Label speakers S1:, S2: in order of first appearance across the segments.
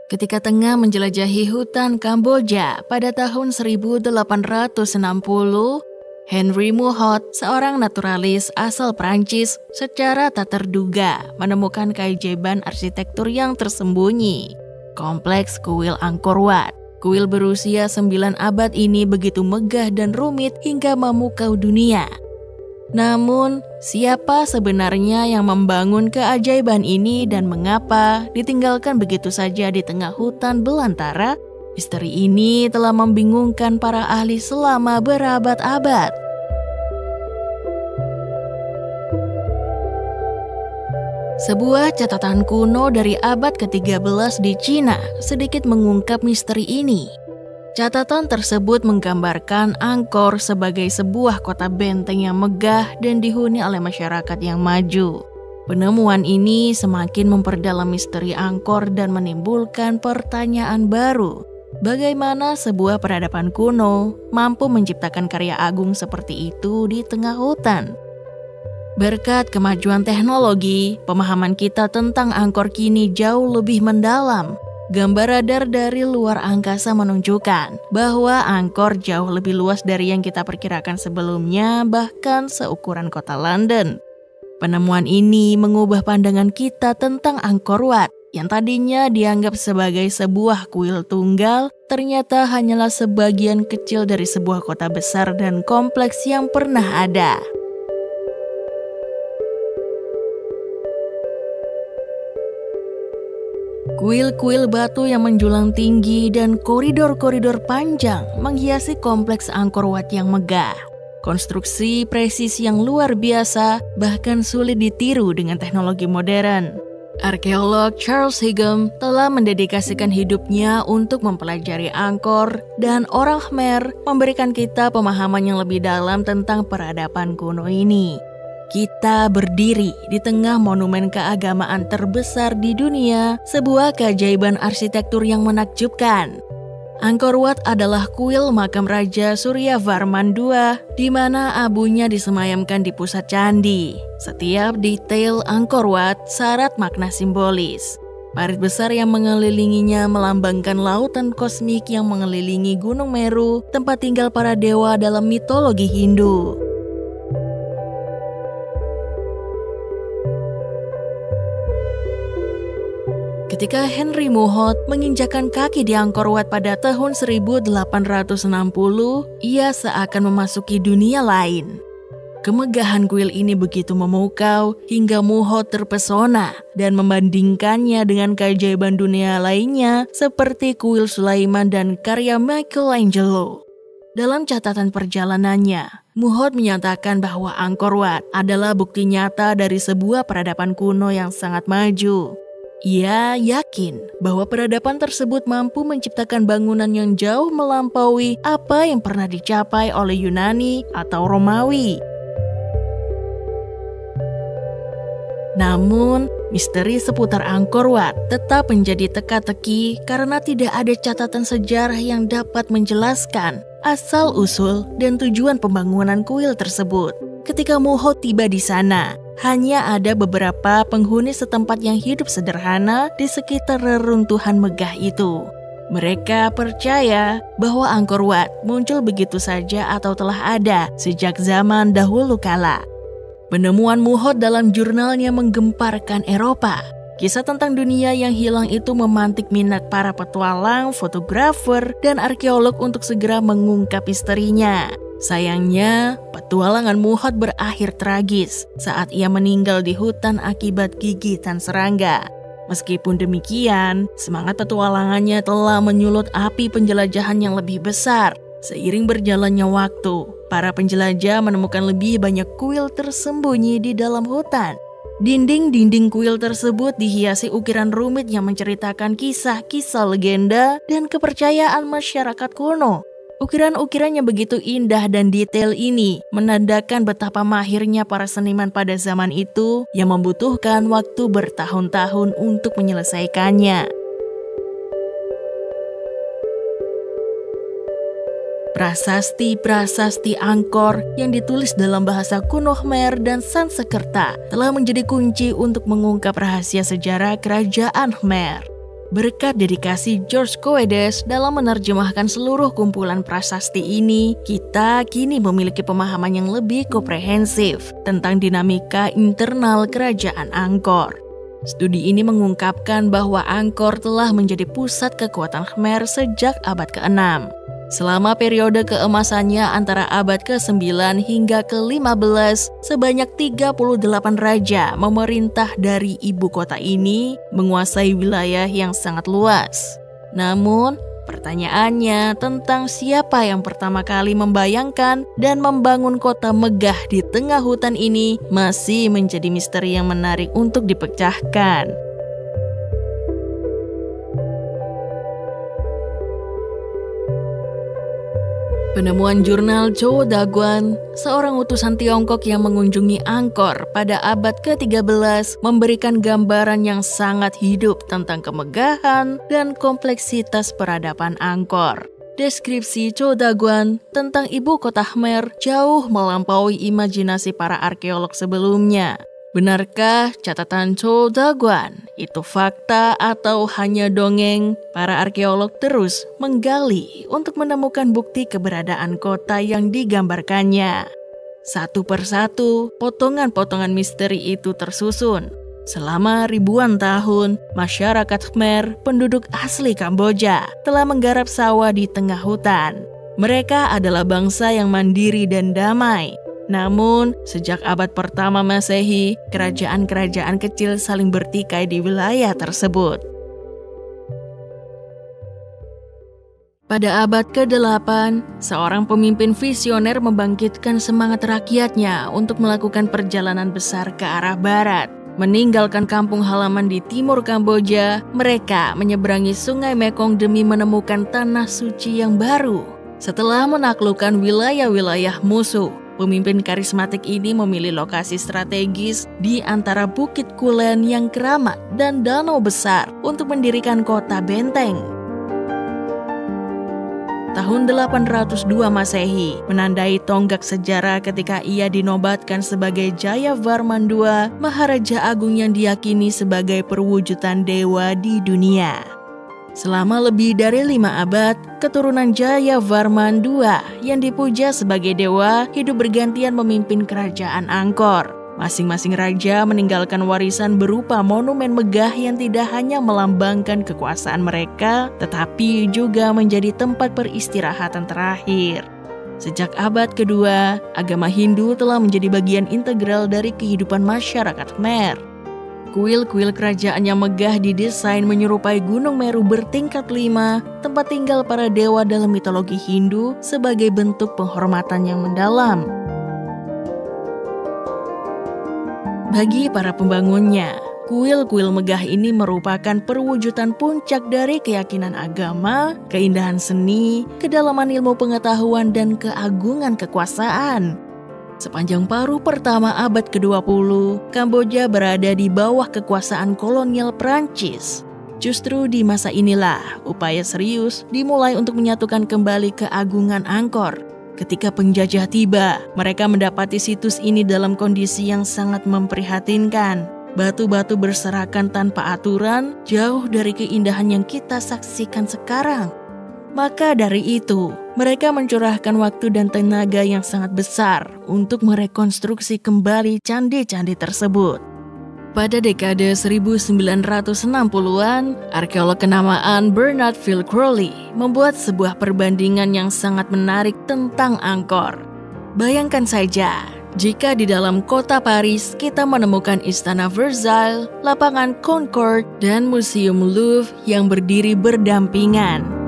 S1: Ketika tengah menjelajahi hutan Kamboja pada tahun 1860, Henry Mouhot, seorang naturalis asal Prancis, secara tak terduga menemukan keajaiban arsitektur yang tersembunyi. Kompleks kuil Angkor Wat. Kuil berusia 9 abad ini begitu megah dan rumit hingga memukau dunia. Namun, siapa sebenarnya yang membangun keajaiban ini dan mengapa ditinggalkan begitu saja di tengah hutan belantara? Misteri ini telah membingungkan para ahli selama berabad-abad. Sebuah catatan kuno dari abad ke-13 di Cina sedikit mengungkap misteri ini. Catatan tersebut menggambarkan Angkor sebagai sebuah kota benteng yang megah dan dihuni oleh masyarakat yang maju. Penemuan ini semakin memperdalam misteri Angkor dan menimbulkan pertanyaan baru. Bagaimana sebuah peradaban kuno mampu menciptakan karya agung seperti itu di tengah hutan? Berkat kemajuan teknologi, pemahaman kita tentang Angkor kini jauh lebih mendalam. Gambar radar dari luar angkasa menunjukkan bahwa Angkor jauh lebih luas dari yang kita perkirakan sebelumnya, bahkan seukuran kota London. Penemuan ini mengubah pandangan kita tentang Angkor Wat, yang tadinya dianggap sebagai sebuah kuil tunggal, ternyata hanyalah sebagian kecil dari sebuah kota besar dan kompleks yang pernah ada. Kuil-kuil batu yang menjulang tinggi dan koridor-koridor panjang menghiasi kompleks Angkor Wat yang megah. Konstruksi presisi yang luar biasa bahkan sulit ditiru dengan teknologi modern. Arkeolog Charles Higham telah mendedikasikan hidupnya untuk mempelajari Angkor, dan orang Khmer memberikan kita pemahaman yang lebih dalam tentang peradaban kuno ini. Kita berdiri di tengah monumen keagamaan terbesar di dunia, sebuah keajaiban arsitektur yang menakjubkan. Angkor Wat adalah kuil makam Raja Suryavarman II, di mana abunya disemayamkan di pusat candi. Setiap detail Angkor Wat syarat makna simbolis. Parit besar yang mengelilinginya melambangkan lautan kosmik yang mengelilingi Gunung Meru, tempat tinggal para dewa dalam mitologi Hindu. Ketika Henry Mouhot menginjakan kaki di Angkor Wat pada tahun 1860, ia seakan memasuki dunia lain. Kemegahan kuil ini begitu memukau hingga Mouhot terpesona dan membandingkannya dengan keajaiban dunia lainnya seperti kuil Sulaiman dan karya Michelangelo. Dalam catatan perjalanannya, Mouhot menyatakan bahwa Angkor Wat adalah bukti nyata dari sebuah peradaban kuno yang sangat maju. Ia yakin bahwa peradaban tersebut mampu menciptakan bangunan yang jauh melampaui apa yang pernah dicapai oleh Yunani atau Romawi. Namun, misteri seputar Angkor Wat tetap menjadi teka-teki karena tidak ada catatan sejarah yang dapat menjelaskan asal-usul dan tujuan pembangunan kuil tersebut. Ketika Mouhot tiba di sana, hanya ada beberapa penghuni setempat yang hidup sederhana di sekitar reruntuhan megah itu. Mereka percaya bahwa Angkor Wat muncul begitu saja atau telah ada sejak zaman dahulu kala. Penemuan Mouhot dalam jurnalnya menggemparkan Eropa. Kisah tentang dunia yang hilang itu memantik minat para petualang, fotografer, dan arkeolog untuk segera mengungkap misterinya. Sayangnya, petualangan Mouhot berakhir tragis saat ia meninggal di hutan akibat gigitan serangga. Meskipun demikian, semangat petualangannya telah menyulut api penjelajahan yang lebih besar. Seiring berjalannya waktu, para penjelajah menemukan lebih banyak kuil tersembunyi di dalam hutan. Dinding-dinding kuil tersebut dihiasi ukiran rumit yang menceritakan kisah-kisah legenda dan kepercayaan masyarakat kuno. Ukiran-ukiran yang begitu indah dan detail ini menandakan betapa mahirnya para seniman pada zaman itu yang membutuhkan waktu bertahun-tahun untuk menyelesaikannya. Prasasti-prasasti Angkor yang ditulis dalam bahasa kuno Khmer dan Sanskerta telah menjadi kunci untuk mengungkap rahasia sejarah kerajaan Khmer. Berkat dedikasi George Coedes dalam menerjemahkan seluruh kumpulan prasasti ini, kita kini memiliki pemahaman yang lebih komprehensif tentang dinamika internal kerajaan Angkor. Studi ini mengungkapkan bahwa Angkor telah menjadi pusat kekuatan Khmer sejak abad ke-6. Selama periode keemasannya antara abad ke-9 hingga ke-15, sebanyak 38 raja memerintah dari ibu kota ini, menguasai wilayah yang sangat luas. Namun, pertanyaannya tentang siapa yang pertama kali membayangkan dan membangun kota megah di tengah hutan ini masih menjadi misteri yang menarik untuk dipecahkan. Penemuan jurnal Zhou Daguan, seorang utusan Tiongkok yang mengunjungi Angkor pada abad ke-13, memberikan gambaran yang sangat hidup tentang kemegahan dan kompleksitas peradaban Angkor. Deskripsi Zhou Daguan tentang ibu kota Khmer jauh melampaui imajinasi para arkeolog sebelumnya. Benarkah catatan Zhou Daguan itu fakta atau hanya dongeng? Para arkeolog terus menggali untuk menemukan bukti keberadaan kota yang digambarkannya. Satu persatu, potongan-potongan misteri itu tersusun. Selama ribuan tahun, masyarakat Khmer, penduduk asli Kamboja, telah menggarap sawah di tengah hutan. Mereka adalah bangsa yang mandiri dan damai. Namun, sejak abad pertama Masehi, kerajaan-kerajaan kecil saling bertikai di wilayah tersebut. Pada abad ke-8, seorang pemimpin visioner membangkitkan semangat rakyatnya untuk melakukan perjalanan besar ke arah barat. Meninggalkan kampung halaman di timur Kamboja, mereka menyeberangi Sungai Mekong demi menemukan tanah suci yang baru. Setelah menaklukkan wilayah-wilayah musuh, pemimpin karismatik ini memilih lokasi strategis di antara Bukit Kulen yang keramat dan danau besar untuk mendirikan kota benteng. Tahun 802 Masehi menandai tonggak sejarah ketika ia dinobatkan sebagai Jayavarman II, Maharaja Agung yang diyakini sebagai perwujudan dewa di dunia. Selama lebih dari 5 abad, keturunan Jayavarman II yang dipuja sebagai dewa hidup bergantian memimpin kerajaan Angkor. Masing-masing raja meninggalkan warisan berupa monumen megah yang tidak hanya melambangkan kekuasaan mereka, tetapi juga menjadi tempat peristirahatan terakhir. Sejak abad kedua, agama Hindu telah menjadi bagian integral dari kehidupan masyarakat Khmer. Kuil-kuil kerajaan yang megah didesain menyerupai Gunung Meru bertingkat 5, tempat tinggal para dewa dalam mitologi Hindu sebagai bentuk penghormatan yang mendalam. Bagi para pembangunnya, kuil-kuil megah ini merupakan perwujudan puncak dari keyakinan agama, keindahan seni, kedalaman ilmu pengetahuan, dan keagungan kekuasaan. Sepanjang paruh pertama abad ke-20, Kamboja berada di bawah kekuasaan kolonial Prancis. Justru di masa inilah upaya serius dimulai untuk menyatukan kembali keagungan Angkor. Ketika penjajah tiba, mereka mendapati situs ini dalam kondisi yang sangat memprihatinkan. Batu-batu berserakan tanpa aturan, jauh dari keindahan yang kita saksikan sekarang. Maka dari itu, mereka mencurahkan waktu dan tenaga yang sangat besar untuk merekonstruksi kembali candi-candi tersebut. Pada dekade 1960-an, arkeolog kenamaan Bernard Phil Crowley membuat sebuah perbandingan yang sangat menarik tentang Angkor. Bayangkan saja, jika di dalam kota Paris kita menemukan Istana Versailles, lapangan Concorde, dan Museum Louvre yang berdiri berdampingan.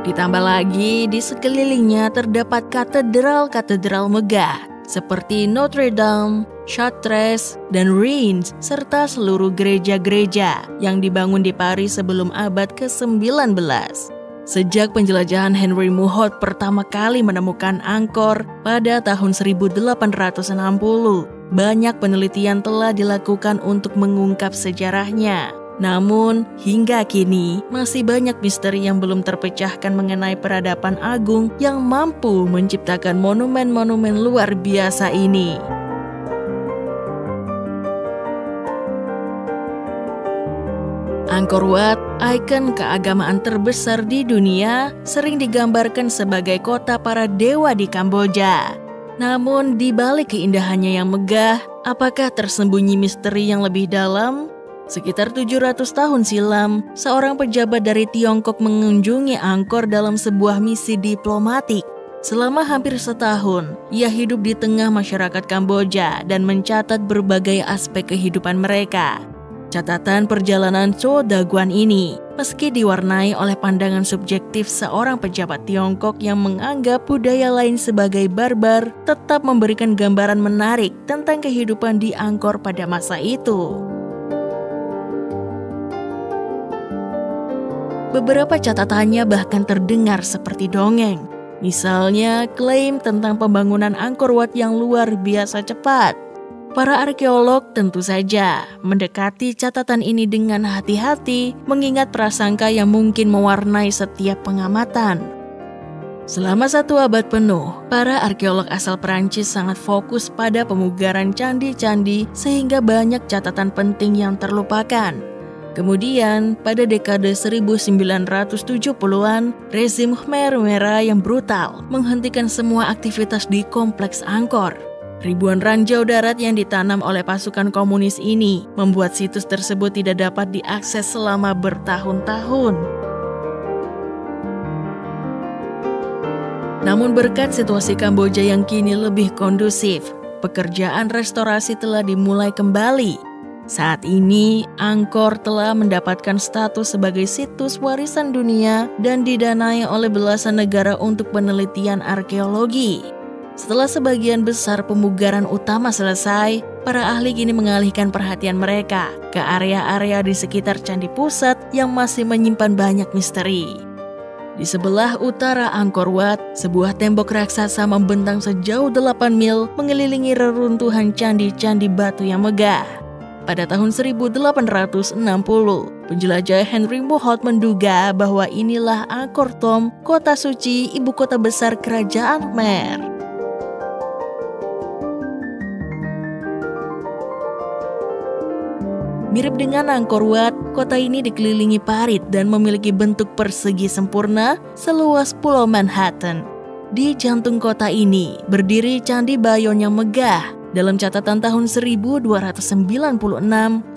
S1: Ditambah lagi, di sekelilingnya terdapat katedral-katedral megah, seperti Notre Dame, Chartres, dan Reims, serta seluruh gereja-gereja yang dibangun di Paris sebelum abad ke-19. Sejak penjelajahan Henry Muhot pertama kali menemukan Angkor pada tahun 1860, banyak penelitian telah dilakukan untuk mengungkap sejarahnya. Namun, hingga kini masih banyak misteri yang belum terpecahkan mengenai peradaban agung yang mampu menciptakan monumen-monumen luar biasa ini. Angkor Wat, ikon keagamaan terbesar di dunia, sering digambarkan sebagai kota para dewa di Kamboja. Namun di balik keindahannya yang megah, apakah tersembunyi misteri yang lebih dalam? Sekitar 700 tahun silam, seorang pejabat dari Tiongkok mengunjungi Angkor dalam sebuah misi diplomatik. Selama hampir setahun, ia hidup di tengah masyarakat Kamboja dan mencatat berbagai aspek kehidupan mereka. Catatan perjalanan Cho Daguan ini, meski diwarnai oleh pandangan subjektif seorang pejabat Tiongkok yang menganggap budaya lain sebagai barbar, tetap memberikan gambaran menarik tentang kehidupan di Angkor pada masa itu. Beberapa catatannya bahkan terdengar seperti dongeng. Misalnya, klaim tentang pembangunan Angkor Wat yang luar biasa cepat. Para arkeolog tentu saja mendekati catatan ini dengan hati-hati, mengingat prasangka yang mungkin mewarnai setiap pengamatan. Selama 1 abad penuh, para arkeolog asal Perancis sangat fokus pada pemugaran candi-candi sehingga banyak catatan penting yang terlupakan. Kemudian, pada dekade 1970-an, rezim Khmer Merah yang brutal menghentikan semua aktivitas di kompleks Angkor. Ribuan ranjau darat yang ditanam oleh pasukan komunis ini membuat situs tersebut tidak dapat diakses selama bertahun-tahun. Namun berkat situasi Kamboja yang kini lebih kondusif, pekerjaan restorasi telah dimulai kembali. Saat ini, Angkor telah mendapatkan status sebagai situs warisan dunia dan didanai oleh belasan negara untuk penelitian arkeologi. Setelah sebagian besar pemugaran utama selesai, para ahli kini mengalihkan perhatian mereka ke area-area di sekitar Candi Pusat yang masih menyimpan banyak misteri. Di sebelah utara Angkor Wat, sebuah tembok raksasa membentang sejauh 8 mil mengelilingi reruntuhan candi-candi batu yang megah. Pada tahun 1860, penjelajah Henry Mohot menduga bahwa inilah Angkor Thom, kota suci ibu kota besar kerajaan Khmer. Mirip dengan Angkor Wat, kota ini dikelilingi parit dan memiliki bentuk persegi sempurna seluas Pulau Manhattan. Di jantung kota ini berdiri Candi Bayon yang megah. Dalam catatan tahun 1296,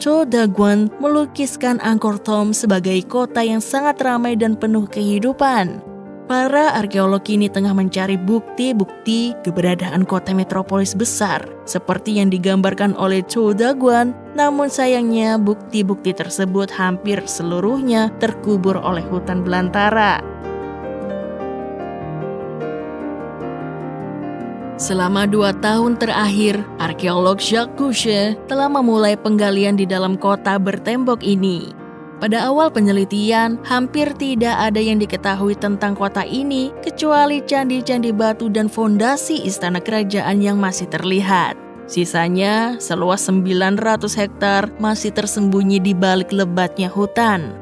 S1: Cho Daguan melukiskan Angkor Thom sebagai kota yang sangat ramai dan penuh kehidupan. Para arkeolog kini tengah mencari bukti-bukti keberadaan kota metropolis besar seperti yang digambarkan oleh Cho Daguan, namun sayangnya bukti-bukti tersebut hampir seluruhnya terkubur oleh hutan belantara. Selama 2 tahun terakhir, arkeolog Jacques Couchet telah memulai penggalian di dalam kota bertembok ini. Pada awal penelitian, hampir tidak ada yang diketahui tentang kota ini kecuali candi-candi batu dan fondasi istana kerajaan yang masih terlihat. Sisanya, seluas 900 hektar masih tersembunyi di balik lebatnya hutan.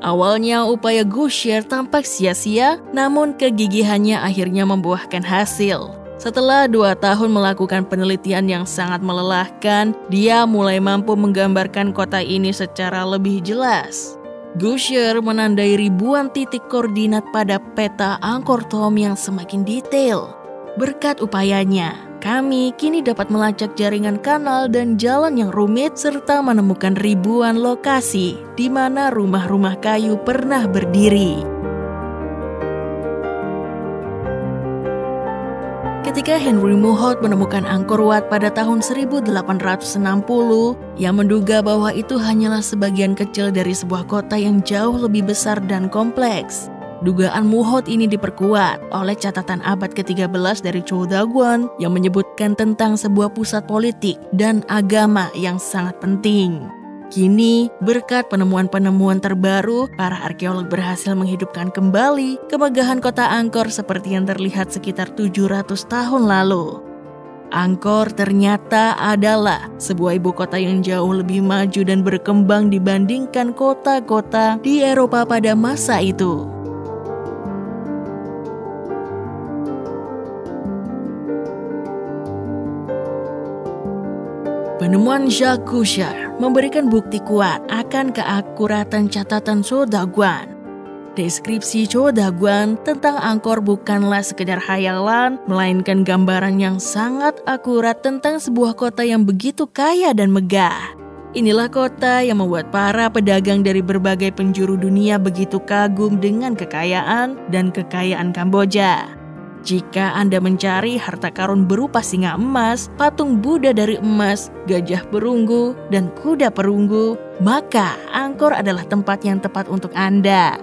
S1: Awalnya upaya Couchet tampak sia-sia, namun kegigihannya akhirnya membuahkan hasil. Setelah 2 tahun melakukan penelitian yang sangat melelahkan, dia mulai mampu menggambarkan kota ini secara lebih jelas. Couchet menandai ribuan titik koordinat pada peta Angkor Thom yang semakin detail. Berkat upayanya, kami kini dapat melacak jaringan kanal dan jalan yang rumit serta menemukan ribuan lokasi di mana rumah-rumah kayu pernah berdiri. Ketika Henry Mohot menemukan Angkor Wat pada tahun 1860, ia menduga bahwa itu hanyalah sebagian kecil dari sebuah kota yang jauh lebih besar dan kompleks. Dugaan Mohot ini diperkuat oleh catatan abad ke-13 dari Cho Daguan yang menyebutkan tentang sebuah pusat politik dan agama yang sangat penting. Kini, berkat penemuan-penemuan terbaru, para arkeolog berhasil menghidupkan kembali kemegahan kota Angkor seperti yang terlihat sekitar 700 tahun lalu. Angkor ternyata adalah sebuah ibu kota yang jauh lebih maju dan berkembang dibandingkan kota-kota di Eropa pada masa itu. Penemuan Jacques Couchet memberikan bukti kuat akan keakuratan catatan Cho Daguan. Deskripsi Cho Daguan tentang Angkor bukanlah sekedar khayalan, melainkan gambaran yang sangat akurat tentang sebuah kota yang begitu kaya dan megah. Inilah kota yang membuat para pedagang dari berbagai penjuru dunia begitu kagum dengan kekayaan dan kekayaan Kamboja. Jika Anda mencari harta karun berupa singa emas, patung Buddha dari emas, gajah perunggu, dan kuda perunggu, maka Angkor adalah tempat yang tepat untuk Anda.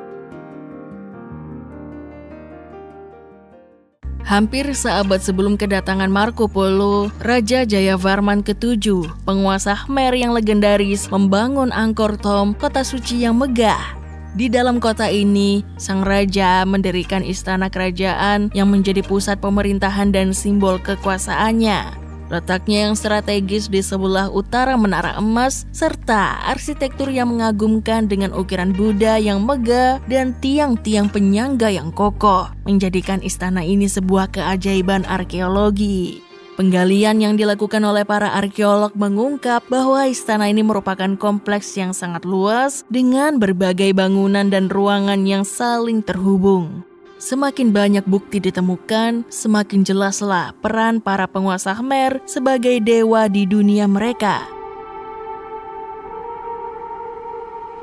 S1: Hampir seabad sebelum kedatangan Marco Polo, Raja Jayavarman ke-7, penguasa Khmer yang legendaris, membangun Angkor Thom, kota suci yang megah. Di dalam kota ini, sang raja mendirikan istana kerajaan yang menjadi pusat pemerintahan dan simbol kekuasaannya. Letaknya yang strategis di sebelah utara Menara Emas, serta arsitektur yang mengagumkan dengan ukiran Buddha yang megah dan tiang-tiang penyangga yang kokoh, menjadikan istana ini sebuah keajaiban arkeologi. Penggalian yang dilakukan oleh para arkeolog mengungkap bahwa istana ini merupakan kompleks yang sangat luas dengan berbagai bangunan dan ruangan yang saling terhubung. Semakin banyak bukti ditemukan, semakin jelaslah peran para penguasa Khmer sebagai dewa di dunia mereka.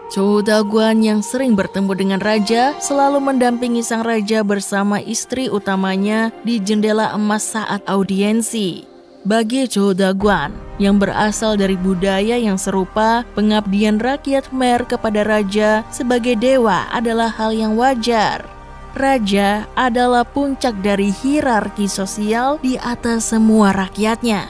S1: Cho Daguan yang sering bertemu dengan raja selalu mendampingi sang raja bersama istri utamanya di jendela emas saat audiensi. Bagi Cho Daguan yang berasal dari budaya yang serupa, pengabdian rakyat Khmer kepada raja sebagai dewa adalah hal yang wajar. Raja adalah puncak dari hierarki sosial di atas semua rakyatnya.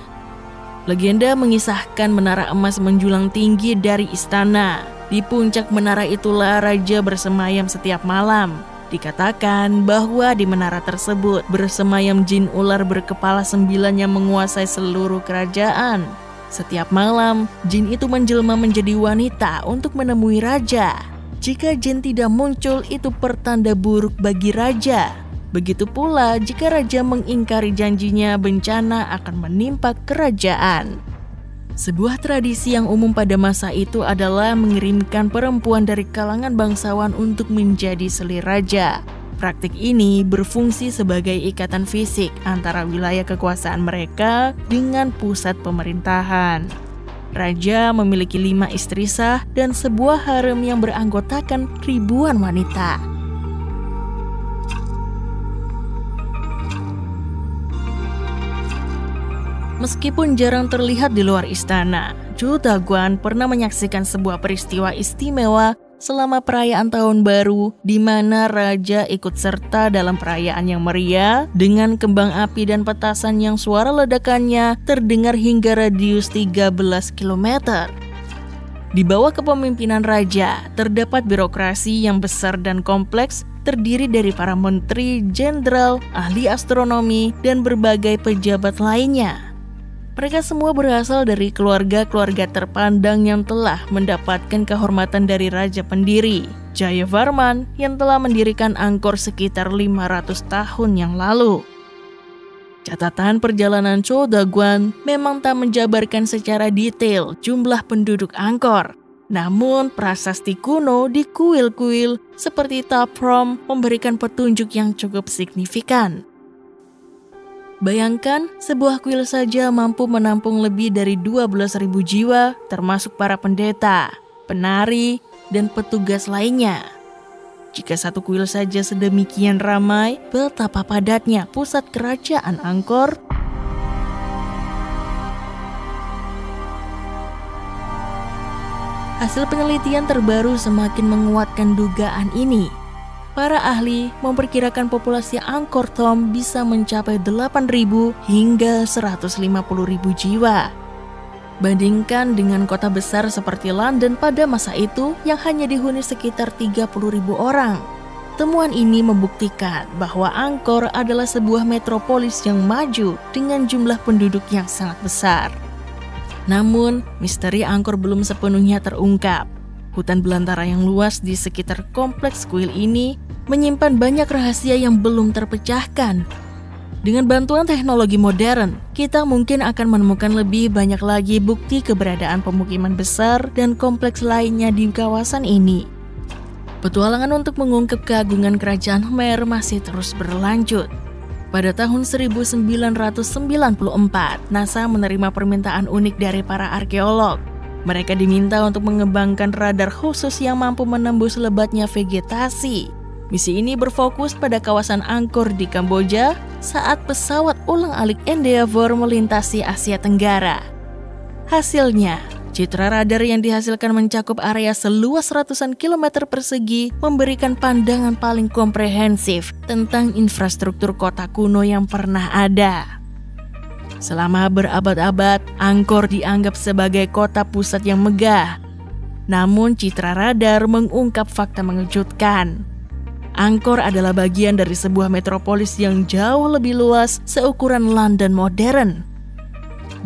S1: Legenda mengisahkan menara emas menjulang tinggi dari istana. Di puncak menara itulah raja bersemayam setiap malam. Dikatakan bahwa di menara tersebut bersemayam jin ular berkepala 9 yang menguasai seluruh kerajaan. Setiap malam, jin itu menjelma menjadi wanita untuk menemui raja. Jika jin tidak muncul, itu pertanda buruk bagi raja. Begitu pula jika raja mengingkari janjinya, bencana akan menimpa kerajaan. Sebuah tradisi yang umum pada masa itu adalah mengirimkan perempuan dari kalangan bangsawan untuk menjadi seli raja. Praktik ini berfungsi sebagai ikatan fisik antara wilayah kekuasaan mereka dengan pusat pemerintahan. Raja memiliki 5 istri sah dan sebuah harem yang beranggotakan ribuan wanita. Meskipun jarang terlihat di luar istana, Cho Daguan pernah menyaksikan sebuah peristiwa istimewa selama perayaan Tahun Baru, di mana raja ikut serta dalam perayaan yang meriah dengan kembang api dan petasan yang suara ledakannya terdengar hingga radius 13 km. Di bawah kepemimpinan raja, terdapat birokrasi yang besar dan kompleks, terdiri dari para menteri, jenderal, ahli astronomi, dan berbagai pejabat lainnya. Mereka semua berasal dari keluarga-keluarga terpandang yang telah mendapatkan kehormatan dari raja pendiri, Jayavarman, yang telah mendirikan Angkor sekitar 500 tahun yang lalu. Catatan perjalanan Cho Daguan memang tak menjabarkan secara detail jumlah penduduk Angkor. Namun prasasti kuno di kuil-kuil seperti Ta Prohm memberikan petunjuk yang cukup signifikan. Bayangkan, sebuah kuil saja mampu menampung lebih dari 12.000 jiwa, termasuk para pendeta, penari, dan petugas lainnya. Jika satu kuil saja sedemikian ramai, betapa padatnya pusat kerajaan Angkor. Hasil penelitian terbaru semakin menguatkan dugaan ini. Para ahli memperkirakan populasi Angkor Thom bisa mencapai 8.000 hingga 150.000 jiwa. Bandingkan dengan kota besar seperti London pada masa itu yang hanya dihuni sekitar 30.000 orang. Temuan ini membuktikan bahwa Angkor adalah sebuah metropolis yang maju dengan jumlah penduduk yang sangat besar. Namun, misteri Angkor belum sepenuhnya terungkap. Hutan belantara yang luas di sekitar kompleks kuil ini menyimpan banyak rahasia yang belum terpecahkan. Dengan bantuan teknologi modern, kita mungkin akan menemukan lebih banyak lagi bukti keberadaan pemukiman besar dan kompleks lainnya di kawasan ini. Petualangan untuk mengungkap keagungan kerajaan Khmer masih terus berlanjut. Pada tahun 1994, NASA menerima permintaan unik dari para arkeolog. Mereka diminta untuk mengembangkan radar khusus yang mampu menembus lebatnya vegetasi. Misi ini berfokus pada kawasan Angkor di Kamboja saat pesawat ulang-alik Endeavour melintasi Asia Tenggara. Hasilnya, citra radar yang dihasilkan mencakup area seluas ratusan kilometer persegi, memberikan pandangan paling komprehensif tentang infrastruktur kota kuno yang pernah ada. Selama berabad-abad, Angkor dianggap sebagai kota pusat yang megah. Namun citra radar mengungkap fakta mengejutkan. Angkor adalah bagian dari sebuah metropolis yang jauh lebih luas seukuran London modern.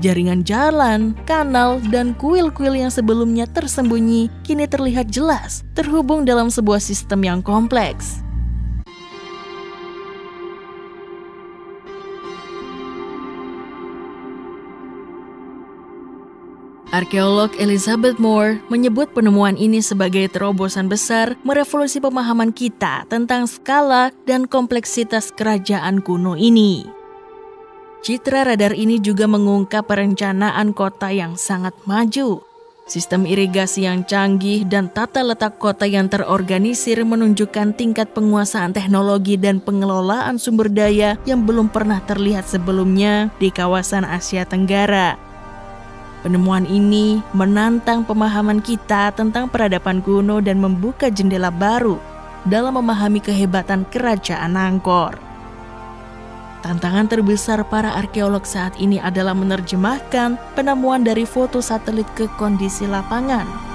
S1: Jaringan jalan, kanal, dan kuil-kuil yang sebelumnya tersembunyi kini terlihat jelas, terhubung dalam sebuah sistem yang kompleks. Arkeolog Elizabeth Moore menyebut penemuan ini sebagai terobosan besar merevolusi pemahaman kita tentang skala dan kompleksitas kerajaan kuno ini. Citra radar ini juga mengungkap perencanaan kota yang sangat maju. Sistem irigasi yang canggih dan tata letak kota yang terorganisir menunjukkan tingkat penguasaan teknologi dan pengelolaan sumber daya yang belum pernah terlihat sebelumnya di kawasan Asia Tenggara. Penemuan ini menantang pemahaman kita tentang peradaban kuno dan membuka jendela baru dalam memahami kehebatan kerajaan Angkor. Tantangan terbesar para arkeolog saat ini adalah menerjemahkan penemuan dari foto satelit ke kondisi lapangan.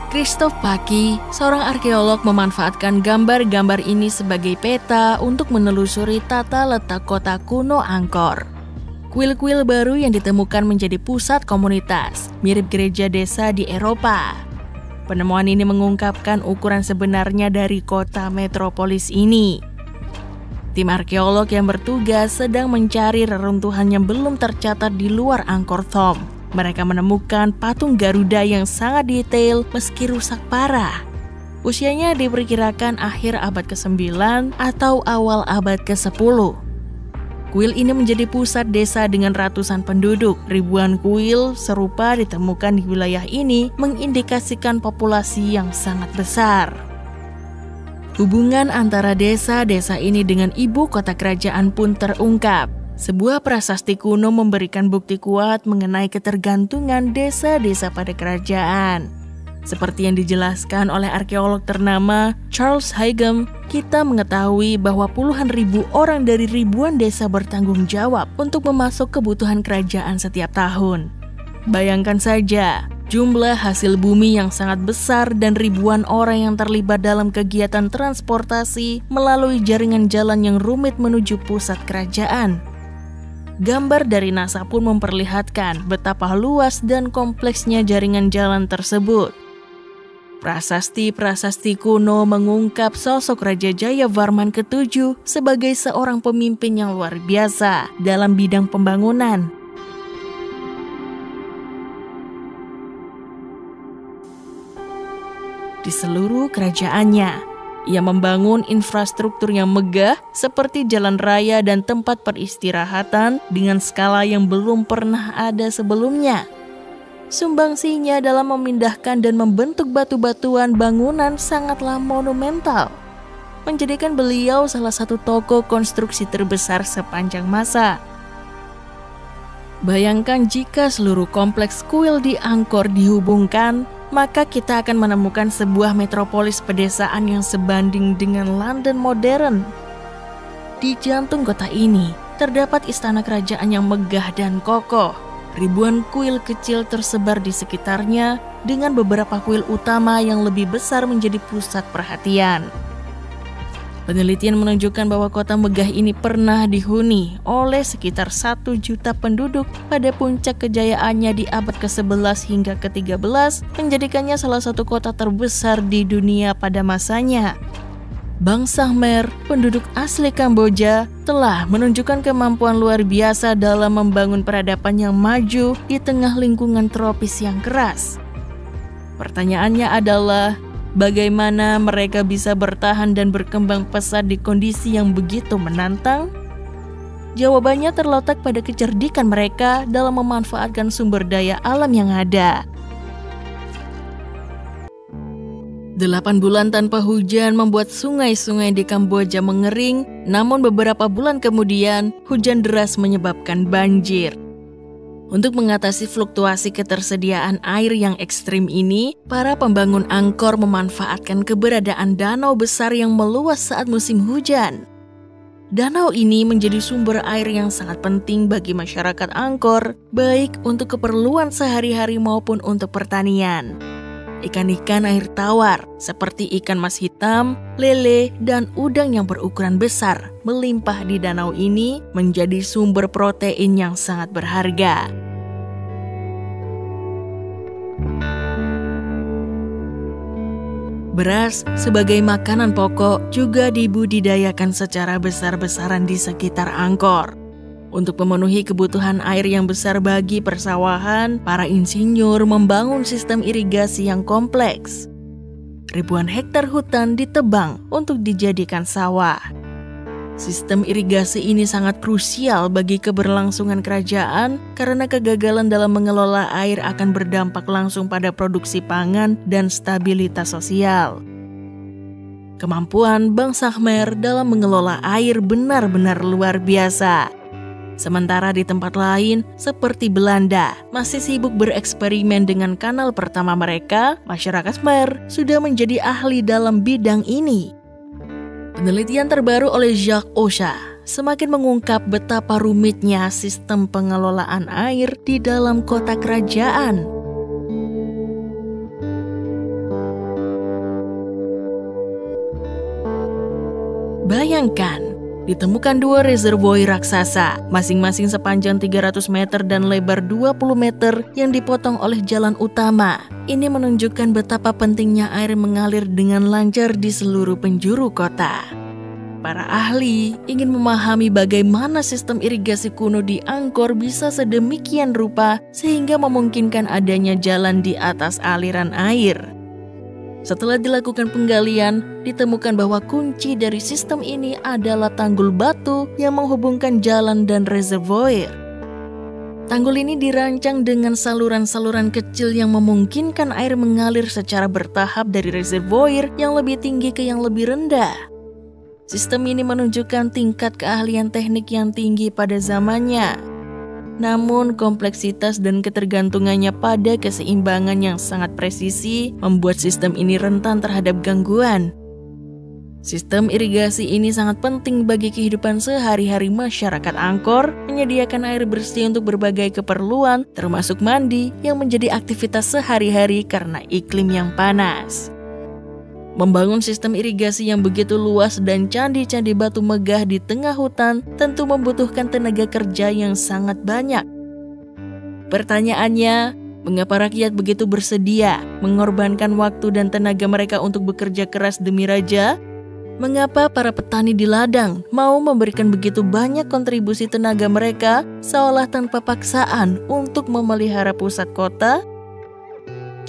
S1: Christoph Paki, seorang arkeolog, memanfaatkan gambar-gambar ini sebagai peta untuk menelusuri tata letak kota kuno Angkor. Kuil-kuil baru yang ditemukan menjadi pusat komunitas, mirip gereja desa di Eropa. Penemuan ini mengungkapkan ukuran sebenarnya dari kota metropolis ini. Tim arkeolog yang bertugas sedang mencari reruntuhan yang belum tercatat di luar Angkor Thom. Mereka menemukan patung Garuda yang sangat detail meski rusak parah. Usianya diperkirakan akhir abad ke-9 atau awal abad ke-10. Kuil ini menjadi pusat desa dengan ratusan penduduk. Ribuan kuil serupa ditemukan di wilayah ini mengindikasikan populasi yang sangat besar. Hubungan antara desa-desa ini dengan ibu kota kerajaan pun terungkap. Sebuah prasasti kuno memberikan bukti kuat mengenai ketergantungan desa-desa pada kerajaan. Seperti yang dijelaskan oleh arkeolog ternama Charles Higham, kita mengetahui bahwa puluhan ribu orang dari ribuan desa bertanggung jawab untuk memasok kebutuhan kerajaan setiap tahun. Bayangkan saja, jumlah hasil bumi yang sangat besar dan ribuan orang yang terlibat dalam kegiatan transportasi melalui jaringan jalan yang rumit menuju pusat kerajaan. Gambar dari NASA pun memperlihatkan betapa luas dan kompleksnya jaringan jalan tersebut. Prasasti-prasasti kuno mengungkap sosok Raja Jayavarman ke-7 sebagai seorang pemimpin yang luar biasa dalam bidang pembangunan. Di seluruh kerajaannya, ia membangun infrastruktur yang megah seperti jalan raya dan tempat peristirahatan dengan skala yang belum pernah ada sebelumnya. Sumbangsinya dalam memindahkan dan membentuk batu-batuan bangunan sangatlah monumental, menjadikan beliau salah satu tokoh konstruksi terbesar sepanjang masa. Bayangkan jika seluruh kompleks kuil di Angkor dihubungkan, maka kita akan menemukan sebuah metropolis pedesaan yang sebanding dengan London modern. Di jantung kota ini, terdapat istana kerajaan yang megah dan kokoh. Ribuan kuil kecil tersebar di sekitarnya, dengan beberapa kuil utama yang lebih besar menjadi pusat perhatian. Penelitian menunjukkan bahwa kota megah ini pernah dihuni oleh sekitar 1 juta penduduk pada puncak kejayaannya di abad ke-11 hingga ke-13, menjadikannya salah satu kota terbesar di dunia pada masanya. Bangsa Khmer, penduduk asli Kamboja, telah menunjukkan kemampuan luar biasa dalam membangun peradaban yang maju di tengah lingkungan tropis yang keras. Pertanyaannya adalah, bagaimana mereka bisa bertahan dan berkembang pesat di kondisi yang begitu menantang? Jawabannya terletak pada kecerdikan mereka dalam memanfaatkan sumber daya alam yang ada. 8 bulan tanpa hujan membuat sungai-sungai di Kamboja mengering, namun beberapa bulan kemudian hujan deras menyebabkan banjir. Untuk mengatasi fluktuasi ketersediaan air yang ekstrim ini, para pembangun Angkor memanfaatkan keberadaan danau besar yang meluas saat musim hujan. Danau ini menjadi sumber air yang sangat penting bagi masyarakat Angkor, baik untuk keperluan sehari-hari maupun untuk pertanian. Ikan-ikan air tawar seperti ikan mas hitam, lele, dan udang yang berukuran besar melimpah di danau ini menjadi sumber protein yang sangat berharga. Beras sebagai makanan pokok juga dibudidayakan secara besar-besaran di sekitar Angkor. Untuk memenuhi kebutuhan air yang besar bagi persawahan, para insinyur membangun sistem irigasi yang kompleks. Ribuan hektar hutan ditebang untuk dijadikan sawah. Sistem irigasi ini sangat krusial bagi keberlangsungan kerajaan karena kegagalan dalam mengelola air akan berdampak langsung pada produksi pangan dan stabilitas sosial. Kemampuan bangsa Khmer dalam mengelola air benar-benar luar biasa. Sementara di tempat lain, seperti Belanda, masih sibuk bereksperimen dengan kanal pertama mereka, masyarakat Khmer sudah menjadi ahli dalam bidang ini. Penelitian terbaru oleh Jacques Ocha semakin mengungkap betapa rumitnya sistem pengelolaan air di dalam kota kerajaan. Bayangkan, ditemukan 2 reservoir raksasa, masing-masing sepanjang 300 meter dan lebar 20 meter yang dipotong oleh jalan utama. Ini menunjukkan betapa pentingnya air mengalir dengan lancar di seluruh penjuru kota. Para ahli ingin memahami bagaimana sistem irigasi kuno di Angkor bisa sedemikian rupa sehingga memungkinkan adanya jalan di atas aliran air. Setelah dilakukan penggalian, ditemukan bahwa kunci dari sistem ini adalah tanggul batu yang menghubungkan jalan dan reservoir. Tanggul ini dirancang dengan saluran-saluran kecil yang memungkinkan air mengalir secara bertahap dari reservoir yang lebih tinggi ke yang lebih rendah. Sistem ini menunjukkan tingkat keahlian teknik yang tinggi pada zamannya. Namun kompleksitas dan ketergantungannya pada keseimbangan yang sangat presisi membuat sistem ini rentan terhadap gangguan. Sistem irigasi ini sangat penting bagi kehidupan sehari-hari masyarakat Angkor, menyediakan air bersih untuk berbagai keperluan, termasuk mandi yang menjadi aktivitas sehari-hari karena iklim yang panas. Membangun sistem irigasi yang begitu luas dan candi-candi batu megah di tengah hutan tentu membutuhkan tenaga kerja yang sangat banyak. Pertanyaannya, mengapa rakyat begitu bersedia mengorbankan waktu dan tenaga mereka untuk bekerja keras demi raja? Mengapa para petani di ladang mau memberikan begitu banyak kontribusi tenaga mereka seolah tanpa paksaan untuk memelihara pusat kota?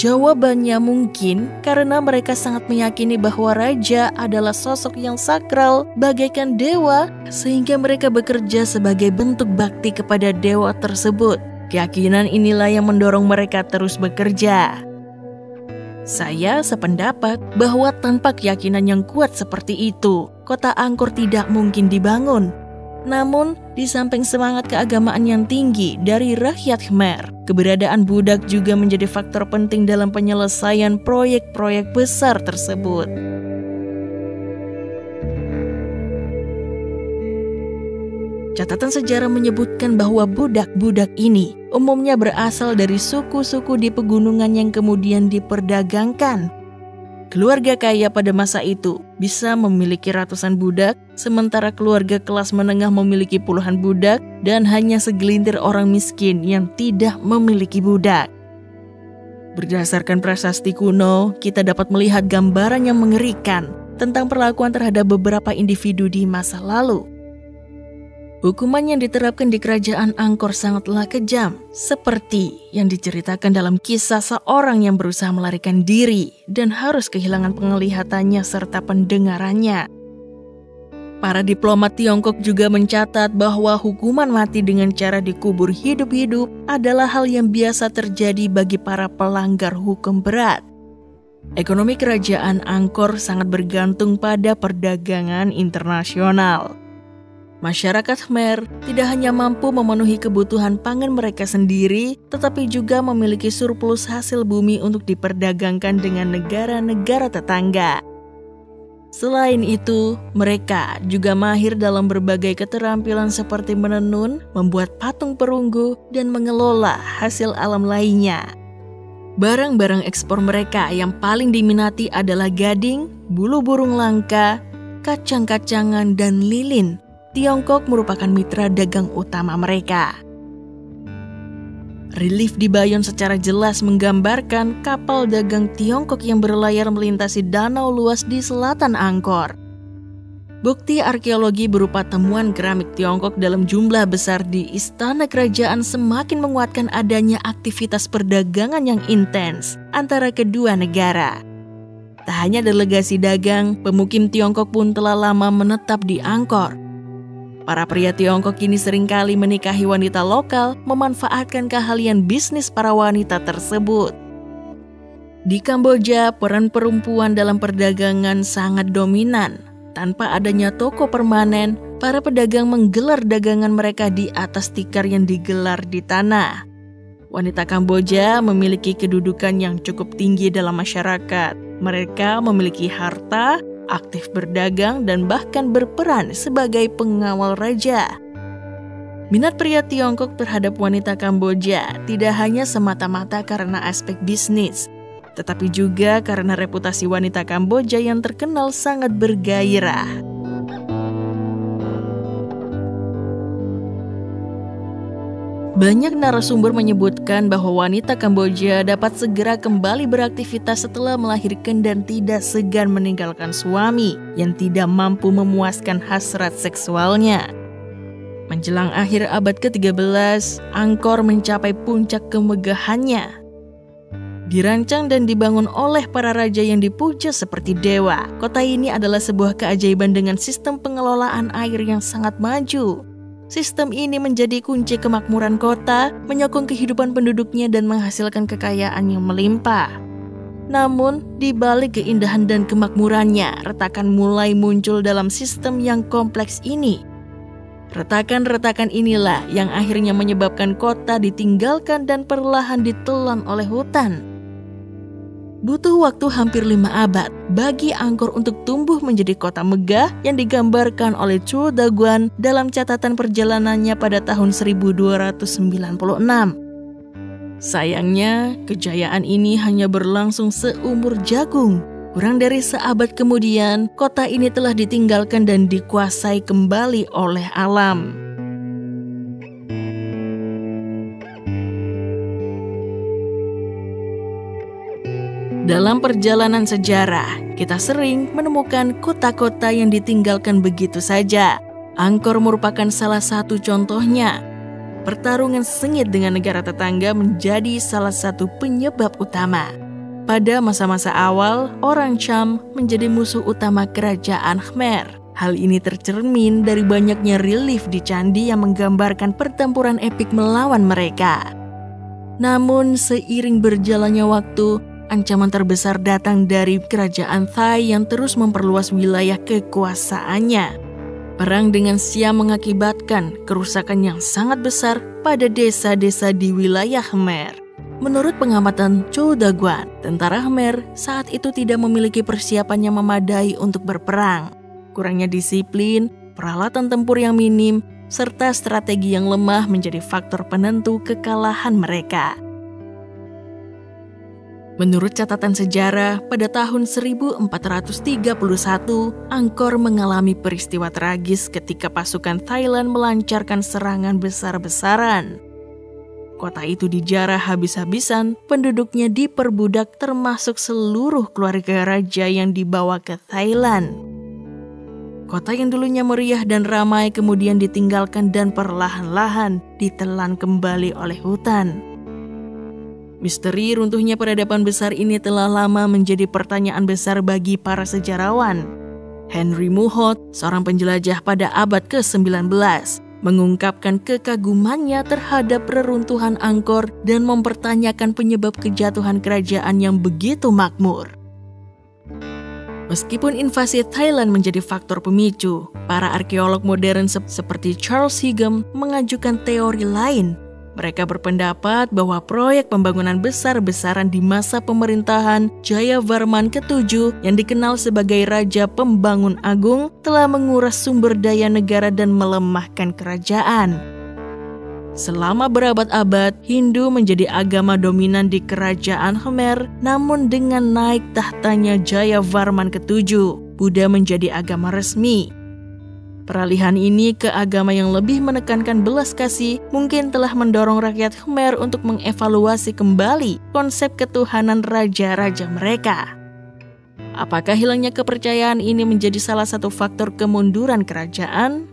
S1: Jawabannya mungkin karena mereka sangat meyakini bahwa raja adalah sosok yang sakral bagaikan dewa, sehingga mereka bekerja sebagai bentuk bakti kepada dewa tersebut. Keyakinan inilah yang mendorong mereka terus bekerja. Saya sependapat bahwa tanpa keyakinan yang kuat seperti itu, kota Angkor tidak mungkin dibangun. Namun, di samping semangat keagamaan yang tinggi dari rakyat Khmer, keberadaan budak juga menjadi faktor penting dalam penyelesaian proyek-proyek besar tersebut. Catatan sejarah menyebutkan bahwa budak-budak ini umumnya berasal dari suku-suku di pegunungan yang kemudian diperdagangkan. Keluarga kaya pada masa itu bisa memiliki ratusan budak, sementara keluarga kelas menengah memiliki puluhan budak, dan hanya segelintir orang miskin yang tidak memiliki budak. Berdasarkan prasasti kuno, kita dapat melihat gambaran yang mengerikan tentang perlakuan terhadap beberapa individu di masa lalu. Hukuman yang diterapkan di kerajaan Angkor sangatlah kejam, seperti yang diceritakan dalam kisah seorang yang berusaha melarikan diri dan harus kehilangan penglihatannya serta pendengarannya. Para diplomat Tiongkok juga mencatat bahwa hukuman mati dengan cara dikubur hidup-hidup adalah hal yang biasa terjadi bagi para pelanggar hukum berat. Ekonomi kerajaan Angkor sangat bergantung pada perdagangan internasional. Masyarakat Khmer tidak hanya mampu memenuhi kebutuhan pangan mereka sendiri, tetapi juga memiliki surplus hasil bumi untuk diperdagangkan dengan negara-negara tetangga. Selain itu, mereka juga mahir dalam berbagai keterampilan seperti menenun, membuat patung perunggu, dan mengelola hasil alam lainnya. Barang-barang ekspor mereka yang paling diminati adalah gading, bulu burung langka, kacang-kacangan, dan lilin. Tiongkok merupakan mitra dagang utama mereka. Relief di Bayon secara jelas menggambarkan kapal dagang Tiongkok yang berlayar melintasi danau luas di selatan Angkor. Bukti arkeologi berupa temuan keramik Tiongkok dalam jumlah besar di istana kerajaan semakin menguatkan adanya aktivitas perdagangan yang intens antara kedua negara. Tak hanya delegasi dagang, pemukim Tiongkok pun telah lama menetap di Angkor. Para pria Tiongkok ini seringkali menikahi wanita lokal, memanfaatkan keahlian bisnis para wanita tersebut. Di Kamboja, peran perempuan dalam perdagangan sangat dominan. Tanpa adanya toko permanen, para pedagang menggelar dagangan mereka di atas tikar yang digelar di tanah. Wanita Kamboja memiliki kedudukan yang cukup tinggi dalam masyarakat. Mereka memiliki harta, aktif berdagang, dan bahkan berperan sebagai pengawal raja. Minat pria Tiongkok terhadap wanita Kamboja tidak hanya semata-mata karena aspek bisnis, tetapi juga karena reputasi wanita Kamboja yang terkenal sangat bergairah. Banyak narasumber menyebutkan bahwa wanita Kamboja dapat segera kembali beraktivitas setelah melahirkan dan tidak segan meninggalkan suami yang tidak mampu memuaskan hasrat seksualnya. Menjelang akhir abad ke-13, Angkor mencapai puncak kemegahannya. Dirancang dan dibangun oleh para raja yang dipuja seperti dewa, kota ini adalah sebuah keajaiban dengan sistem pengelolaan air yang sangat maju. Sistem ini menjadi kunci kemakmuran kota, menyokong kehidupan penduduknya dan menghasilkan kekayaan yang melimpah. Namun, di balik keindahan dan kemakmurannya, retakan mulai muncul dalam sistem yang kompleks ini. Retakan-retakan inilah yang akhirnya menyebabkan kota ditinggalkan dan perlahan ditelan oleh hutan. Butuh waktu hampir 5 abad bagi Angkor untuk tumbuh menjadi kota megah yang digambarkan oleh Zhou Daguan dalam catatan perjalanannya pada tahun 1296. Sayangnya, kejayaan ini hanya berlangsung seumur jagung. Kurang dari seabad kemudian, kota ini telah ditinggalkan dan dikuasai kembali oleh alam. Dalam perjalanan sejarah, kita sering menemukan kota-kota yang ditinggalkan begitu saja. Angkor merupakan salah satu contohnya. Pertarungan sengit dengan negara tetangga menjadi salah satu penyebab utama. Pada masa-masa awal, orang Cham menjadi musuh utama kerajaan Khmer. Hal ini tercermin dari banyaknya relief di candi yang menggambarkan pertempuran epik melawan mereka. Namun, seiring berjalannya waktu, ancaman terbesar datang dari kerajaan Thai yang terus memperluas wilayah kekuasaannya. Perang dengan Siam mengakibatkan kerusakan yang sangat besar pada desa-desa di wilayah Khmer. Menurut pengamatan Zhou Daguan, tentara Khmer saat itu tidak memiliki persiapan yang memadai untuk berperang. Kurangnya disiplin, peralatan tempur yang minim, serta strategi yang lemah menjadi faktor penentu kekalahan mereka. Menurut catatan sejarah, pada tahun 1431, Angkor mengalami peristiwa tragis ketika pasukan Thailand melancarkan serangan besar-besaran. Kota itu dijarah habis-habisan, penduduknya diperbudak termasuk seluruh keluarga raja yang dibawa ke Thailand. Kota yang dulunya meriah dan ramai kemudian ditinggalkan dan perlahan-lahan ditelan kembali oleh hutan. Misteri runtuhnya peradaban besar ini telah lama menjadi pertanyaan besar bagi para sejarawan. Henry Muhot, seorang penjelajah pada abad ke-19, mengungkapkan kekagumannya terhadap reruntuhan Angkor dan mempertanyakan penyebab kejatuhan kerajaan yang begitu makmur. Meskipun invasi Thailand menjadi faktor pemicu, para arkeolog modern seperti Charles Higham mengajukan teori lain. Mereka berpendapat bahwa proyek pembangunan besar-besaran di masa pemerintahan Jayavarman ke-7 yang dikenal sebagai Raja Pembangun Agung telah menguras sumber daya negara dan melemahkan kerajaan. Selama berabad-abad, Hindu menjadi agama dominan di kerajaan Khmer, namun dengan naik tahtanya Jayavarman ke-7, Buddha menjadi agama resmi. Peralihan ini ke agama yang lebih menekankan belas kasih mungkin telah mendorong rakyat Khmer untuk mengevaluasi kembali konsep ketuhanan raja-raja mereka. Apakah hilangnya kepercayaan ini menjadi salah satu faktor kemunduran kerajaan?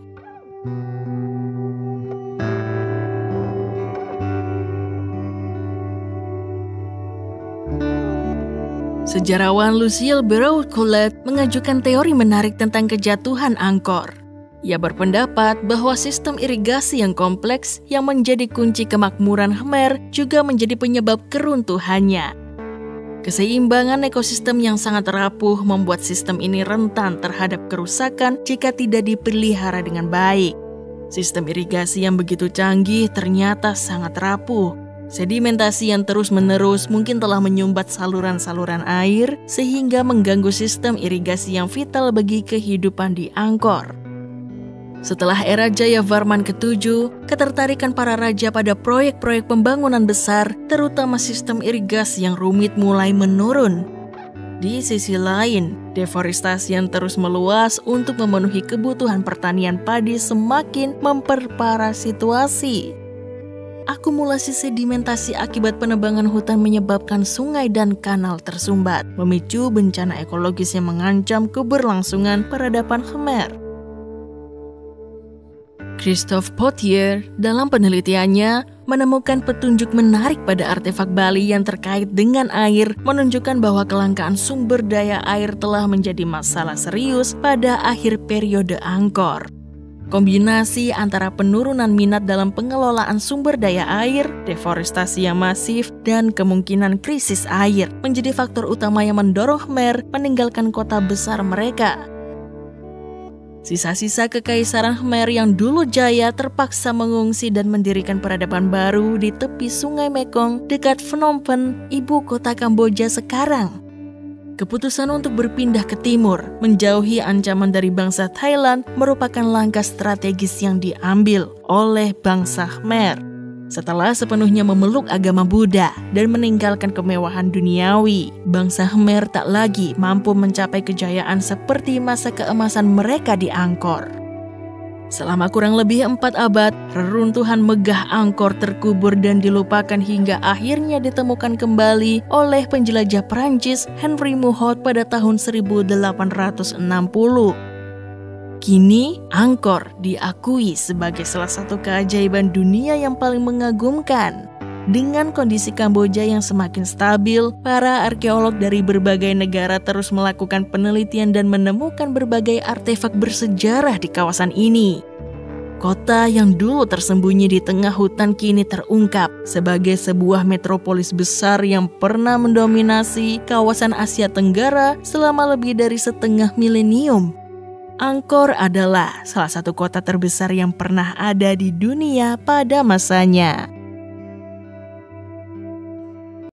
S1: Sejarawan Lucille Barrault-Coulet mengajukan teori menarik tentang kejatuhan Angkor. Ia berpendapat bahwa sistem irigasi yang kompleks yang menjadi kunci kemakmuran Khmer juga menjadi penyebab keruntuhannya. Keseimbangan ekosistem yang sangat rapuh membuat sistem ini rentan terhadap kerusakan jika tidak dipelihara dengan baik. Sistem irigasi yang begitu canggih ternyata sangat rapuh. Sedimentasi yang terus-menerus mungkin telah menyumbat saluran-saluran air sehingga mengganggu sistem irigasi yang vital bagi kehidupan di Angkor. Setelah era Jayavarman ke-7, ketertarikan para raja pada proyek-proyek pembangunan besar, terutama sistem irigasi yang rumit mulai menurun. Di sisi lain, deforestasi yang terus meluas untuk memenuhi kebutuhan pertanian padi semakin memperparah situasi. Akumulasi sedimentasi akibat penebangan hutan menyebabkan sungai dan kanal tersumbat, memicu bencana ekologis yang mengancam keberlangsungan peradaban Khmer. Christophe Pottier dalam penelitiannya menemukan petunjuk menarik pada artefak Bali yang terkait dengan air, menunjukkan bahwa kelangkaan sumber daya air telah menjadi masalah serius pada akhir periode Angkor. Kombinasi antara penurunan minat dalam pengelolaan sumber daya air, deforestasi yang masif, dan kemungkinan krisis air menjadi faktor utama yang mendorong Khmer meninggalkan kota besar mereka. Sisa-sisa kekaisaran Khmer yang dulu jaya terpaksa mengungsi dan mendirikan peradaban baru di tepi Sungai Mekong dekat Phnom Penh, ibu kota Kamboja sekarang. Keputusan untuk berpindah ke timur, menjauhi ancaman dari bangsa Thailand merupakan langkah strategis yang diambil oleh bangsa Khmer. Setelah sepenuhnya memeluk agama Buddha dan meninggalkan kemewahan duniawi, bangsa Khmer tak lagi mampu mencapai kejayaan seperti masa keemasan mereka di Angkor. Selama kurang lebih 4 abad, reruntuhan megah Angkor terkubur dan dilupakan hingga akhirnya ditemukan kembali oleh penjelajah Prancis Henry Muhot pada tahun 1860. Kini, Angkor diakui sebagai salah satu keajaiban dunia yang paling mengagumkan. Dengan kondisi Kamboja yang semakin stabil, para arkeolog dari berbagai negara terus melakukan penelitian dan menemukan berbagai artefak bersejarah di kawasan ini. Kota yang dulu tersembunyi di tengah hutan kini terungkap sebagai sebuah metropolis besar yang pernah mendominasi kawasan Asia Tenggara selama lebih dari setengah milenium. Angkor adalah salah satu kota terbesar yang pernah ada di dunia pada masanya.